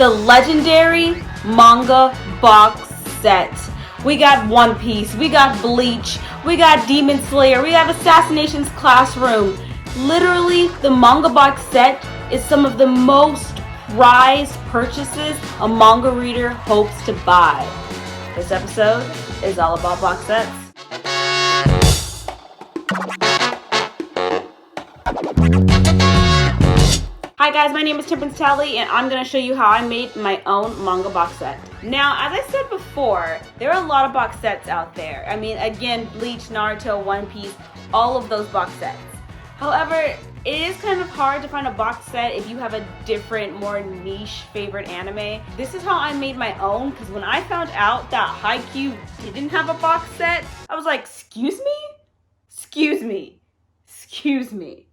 the legendary manga box set. We got One Piece, we got Bleach, we got Demon Slayer, we have Assassination's Classroom. Literally, the manga box set is some of the most prized purchases a manga reader hopes to buy. This episode is all about box sets. Hi guys, my name is Temperance Tally and I'm going to show you how I made my own manga box set. Now, as I said before, there are a lot of box sets out there. I mean, again, Bleach, Naruto, One Piece, all of those box sets. However, it is kind of hard to find a box set if you have a different, more niche favorite anime. This is how I made my own, because when I found out that Haikyuu didn't have a box set, I was like, excuse me? Excuse me. Excuse me.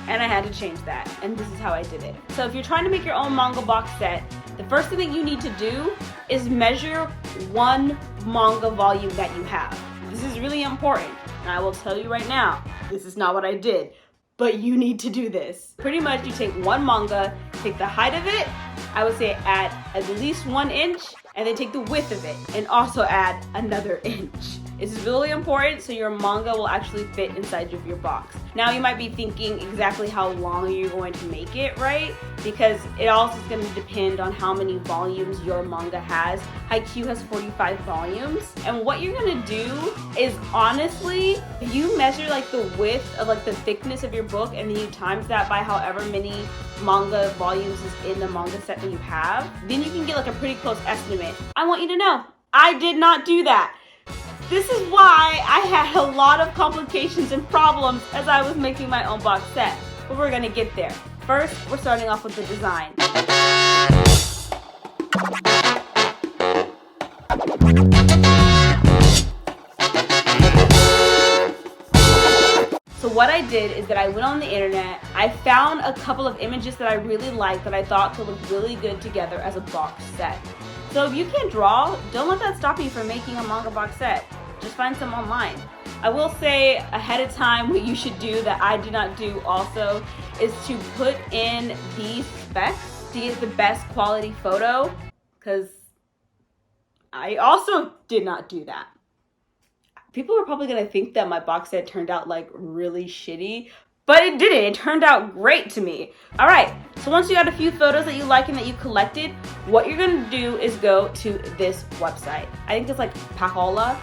And I had to change that, and this is how I did it. So if you're trying to make your own manga box set, the first thing that you need to do is measure one manga volume that you have. This is really important, and I will tell you right now, this is not what I did, but you need to do this. Pretty much you take one manga, take the height of it, I would say add at least 1 inch, and then take the width of it, and also add another inch. This is really important so your manga will actually fit inside of your box. Now you might be thinking exactly how long you're going to make it, right? Because it also is going to depend on how many volumes your manga has. Haikyuu has 45 volumes. And what you're going to do is honestly, if you measure like the width of like the thickness of your book and then you times that by however many manga volumes is in the manga set that you have, then you can get like a pretty close estimate. I want you to know, I did not do that. This is why I had a lot of complications and problems as I was making my own box set. But we're gonna get there. First, we're starting off with the design. So what I did is that I went on the internet, I found a couple of images that I really liked that I thought could look really good together as a box set. So if you can't draw, don't let that stop you from making a manga box set. Just find some online. I will say ahead of time what you should do that I did not do also is to put in these specs to get the best quality photo, because I also did not do that. People are probably gonna think that my box set turned out like really shitty, but it didn't. It turned out great to me. All right, so once you got a few photos that you like and that you collected, what you're gonna do is go to this website. I think it's like Pacola.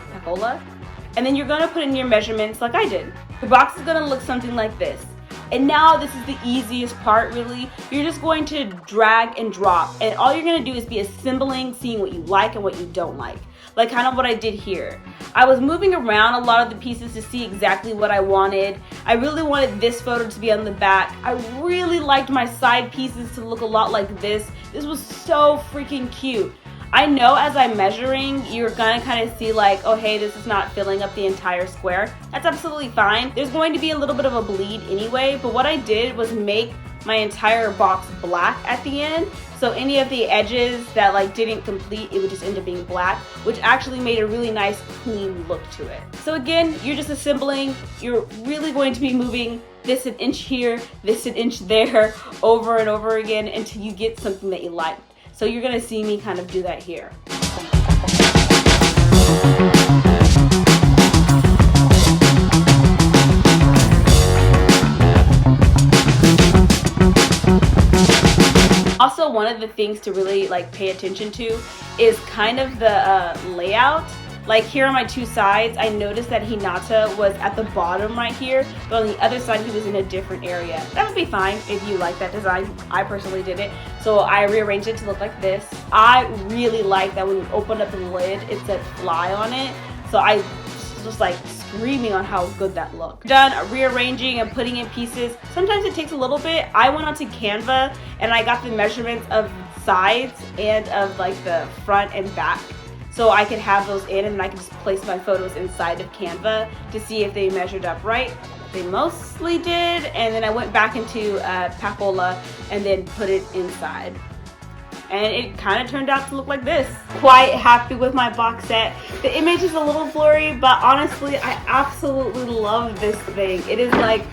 And then you're gonna put in your measurements like I did. Your box is gonna look something like this. And now this is the easiest part really. You're just going to drag and drop. And all you're gonna do is be assembling, seeing what you like and what you don't like. Like kind of what I did here. I was moving around a lot of the pieces to see exactly what I wanted. I really wanted this photo to be on the back. I really liked my side pieces to look a lot like this. This was so freaking cute. I know as I'm measuring, you're gonna kind of see like, oh hey, this is not filling up the entire square. That's absolutely fine. There's going to be a little bit of a bleed anyway, but what I did was make my entire box black at the end. So any of the edges that like didn't complete, it would just end up being black, which actually made a really nice clean look to it. So again, you're just assembling. You're really going to be moving this an inch here, this an inch there, over and over again until you get something that you like. So you're gonna see me kind of do that here. Also, one of the things to really like pay attention to is kind of the layout. Like here on my two sides, I noticed that Hinata was at the bottom right here, but on the other side he was in a different area. That would be fine if you like that design. I personally did it, so I rearranged it to look like this. I really like that when you open up the lid, it said fly on it, so I was just like screaming on how good that looked. Done rearranging and putting in pieces. Sometimes it takes a little bit. I went onto Canva and I got the measurements of sides and of like the front and back, so I could have those in and I could just place my photos inside of Canva to see if they measured up right. They mostly did, and then I went back into Pacola and then put it inside. And it kind of turned out to look like this. Quite happy with my box set. The image is a little blurry, but honestly, I absolutely love this thing. It is like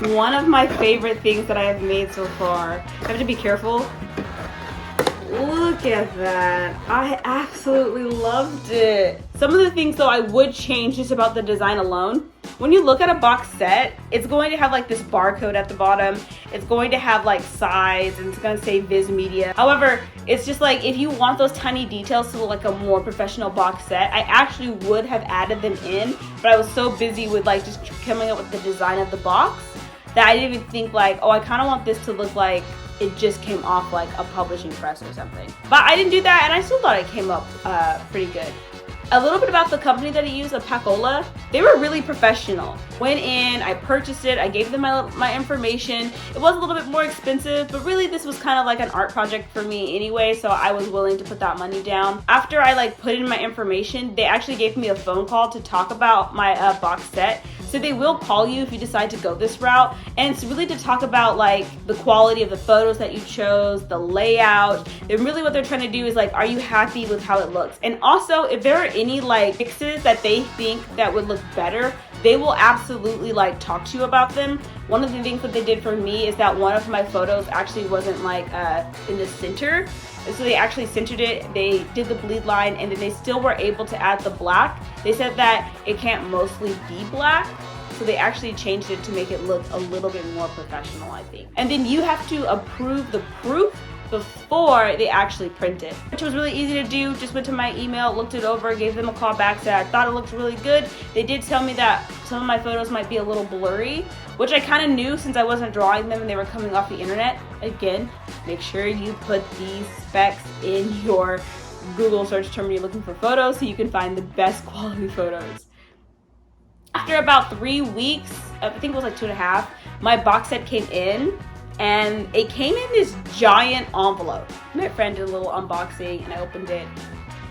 one of my favorite things that I have made so far. I have to be careful. Look at that. I absolutely loved it. Some of the things though I would change just about the design alone. When you look at a box set, it's going to have like this barcode at the bottom. It's going to have like size and it's going to say Viz Media. However, it's just like if you want those tiny details to look like a more professional box set, I actually would have added them in, but I was so busy with like just coming up with the design of the box that I didn't even think like, oh, I kind of want this to look like it just came off like a publishing press or something. But I didn't do that and I still thought it came up pretty good. A little bit about the company that I use, Pacola. They were really professional. Went in, I purchased it, I gave them my information. It was a little bit more expensive, but really this was kind of like an art project for me anyway, so I was willing to put that money down. After I like put in my information, they actually gave me a phone call to talk about my box set. So they will call you if you decide to go this route, and it's really to talk about like the quality of the photos that you chose, the layout, and really what they're trying to do is like, are you happy with how it looks? And also, if there are any like fixes that they think that would look better, they will absolutely like talk to you about them. One of the things that they did for me is that one of my photos actually wasn't like in the center. And so they actually centered it, they did the bleed line, and then they still were able to add the black. They said that it can't mostly be black, so they actually changed it to make it look a little bit more professional, I think. And then you have to approve the proof before they actually print it, which was really easy to do. Just went to my email, looked it over, gave them a call back, said I thought it looked really good. They did tell me that some of my photos might be a little blurry, which I kind of knew since I wasn't drawing them and they were coming off the internet. Again, make sure you put these specs in your Google search term when you're looking for photos so you can find the best quality photos. After about 3 weeks, I think it was like 2.5, my box set came in. And it came in this giant envelope. My friend did a little unboxing and I opened it.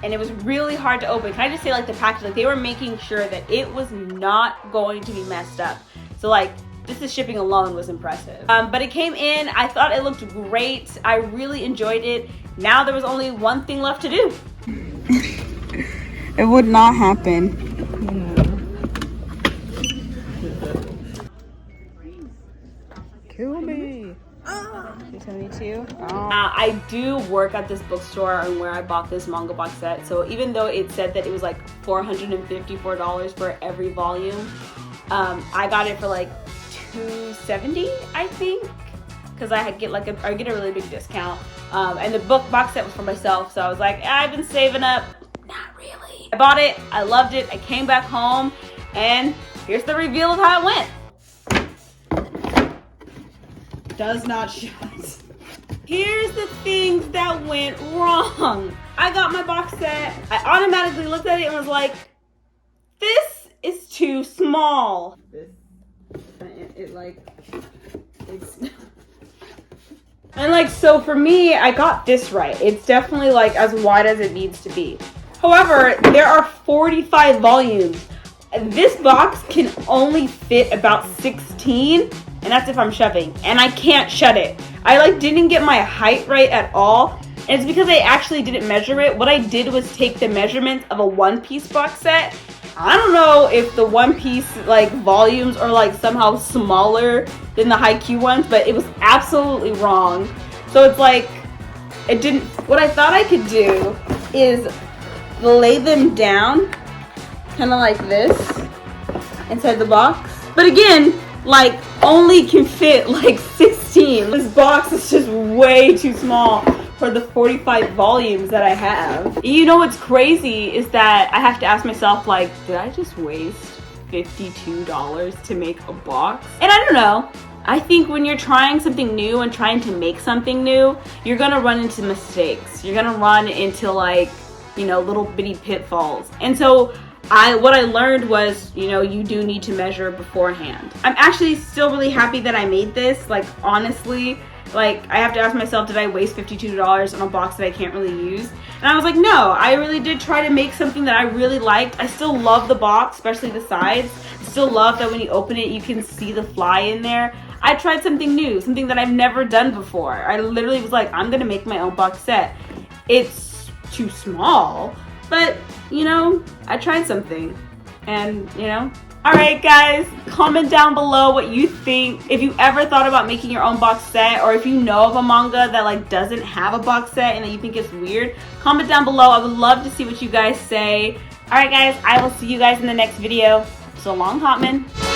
And it was really hard to open. Can I just say like the package, like they were making sure that it was not going to be messed up. So like just the shipping alone was impressive. But it came in, I thought it looked great. I really enjoyed it. Now there was only one thing left to do. It would not happen. Kill me. 272. I do work at this bookstore and where I bought this manga box set. So even though it said that it was like $454 for every volume, I got it for like $270, I think, because I get a really big discount. And the book box set was for myself, so I was like, I've been saving up. Not really. I bought it. I loved it. I came back home, and here's the reveal of how it went. Does not shut. Here's the things that went wrong. I got my box set. I automatically looked at it and was like, this is too small. And like, so for me, I got this right. It's definitely like as wide as it needs to be. However, there are 45 volumes. This box can only fit about 16. And that's if I'm shoving, and I can't shut it. I like didn't get my height right at all, and it's because I actually didn't measure it. What I did was take the measurements of a one-piece box set. I don't know if the one-piece like volumes are like somehow smaller than the Haikyuu ones, but it was absolutely wrong. So it's like, it didn't, what I thought I could do is lay them down kind of like this inside the box. But again, like only can fit like 16. This box is just way too small for the 45 volumes that I have. You know what's crazy is that I have to ask myself, like, did I just waste $52 to make a box? And I don't know. I think when you're trying something new and trying to make something new, you're gonna run into mistakes. You're gonna run into like, you know, little bitty pitfalls. And so what I learned was, you know, you do need to measure beforehand. I'm actually still really happy that I made this. Like, honestly, like, I have to ask myself, did I waste $52 on a box that I can't really use? And I was like, no, I really did try to make something that I really liked. I still love the box, especially the sides. I still love that when you open it, you can see the fly in there. I tried something new, something that I've never done before. I literally was like, I'm gonna make my own box set. It's too small, but, you know, I tried something, and, you know, Alright guys, comment down below what you think. If you ever thought about making your own box set, or if you know of a manga that like doesn't have a box set and that you think it's weird, comment down below. I would love to see what you guys say. Alright guys, I will see you guys in the next video. So long, Hotman.